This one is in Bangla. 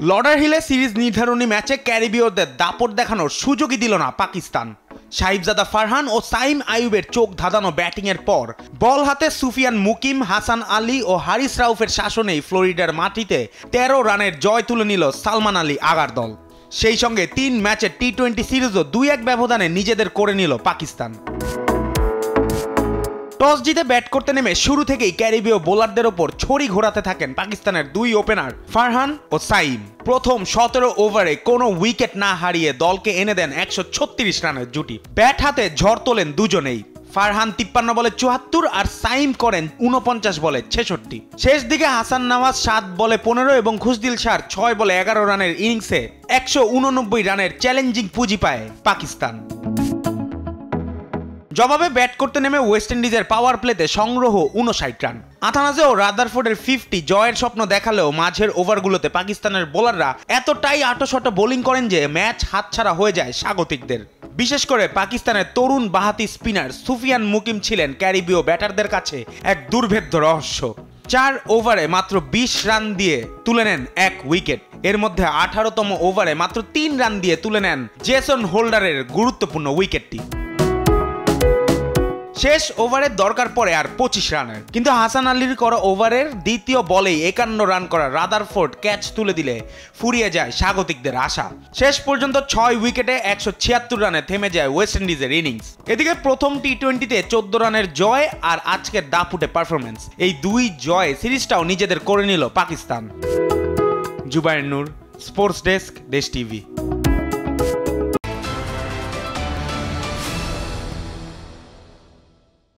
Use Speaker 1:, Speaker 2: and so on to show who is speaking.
Speaker 1: লর্ডারহিলে সিরিজ নির্ধারণী ম্যাচে ক্যারিবীয়দের দাপট দেখানোর সুযোগই দিল না পাকিস্তান। সাহিবজাদা ফারহান ও সাইম আইয়ুবের চোখ ধাঁধানো ব্যাটিংয়ের পর বল হাতে সুফিয়ান মুকিম, হাসান আলী ও হারিস রাউফের শাসনেই ফ্লোরিডার মাটিতে 13 রানের জয় তুলে নিল সালমান আলী আগার দল। সেই সঙ্গে 3 ম্যাচের টি-20 সিরিজও 2-1 ব্যবধানে নিজেদের করে নিল পাকিস্তান। টস জিতে ব্যাট করতে নেমে শুরু থেকেই ক্যারিবীয় বোলারদের ওপর ছড়ি ঘোরাতে থাকেন পাকিস্তানের 2 ওপেনার ফারহান ও সাইম। প্রথম 17 ওভারে কোনো উইকেট না হারিয়ে দলকে এনে দেন 136 রানের জুটি। ব্যাট হাতে ঝড় তোলেন দুজনেই। ফারহান 53 বলে 74 আর সাইম করেন 49 বলে 66। শেষ দিকে হাসান নওয়াজ 7 বলে 15 এবং খুশদিল শাহর 6 বলে 11 রানের ইনিংসে 189 রানের চ্যালেঞ্জিং পুঁজি পায় পাকিস্তান। জবাবে ব্যাট করতে নেমে ওয়েস্ট ইন্ডিজের পাওয়ার প্লেতে সংগ্রহ 59 রান। আথানাজে ও রাদারফোর্ডের 50 জয়ের স্বপ্ন দেখালেও মাঝের ওভারগুলোতে পাকিস্তানের বোলাররা এতটাই আঁটোসাঁটো বোলিং করেন যে ম্যাচ হাতছাড়া হয়ে যায় স্বাগতিকদের। বিশেষ করে পাকিস্তানের তরুণ বাহাতি স্পিনার সুফিয়ান মুকিম ছিলেন ক্যারিবীয় ব্যাটারদের কাছে এক দুর্ভেদ্য রহস্য। 4 ওভারে মাত্র 20 রান দিয়ে তুলে নেন 1 উইকেট। এর মধ্যে 18তম ওভারে মাত্র 3 রান দিয়ে তুলে নেন জেসন হোল্ডারের গুরুত্বপূর্ণ উইকেটটি। শেষ ওভারের দরকার পড়ে আর 25 রানের, কিন্তু হাসান আলীর করা ওভারের দ্বিতীয় বলেই 51 রান করা রাদারফোর্ড ক্যাচ তুলে দিলে ফুরিয়ে যায় স্বাগতিকদের আশা। শেষ পর্যন্ত 6 উইকেটে 176 রানে থেমে যায় ওয়েস্ট ইন্ডিজের ইনিংস। এদিকে প্রথম টি-20তে 14 রানের জয় আর আজকের দাপুটে পারফরমেন্স, এই 2 জয় সিরিজটাও নিজেদের করে নিল পাকিস্তান। জুবায়ের নূর, স্পোর্টস ডেস্ক, দেশ টিভি।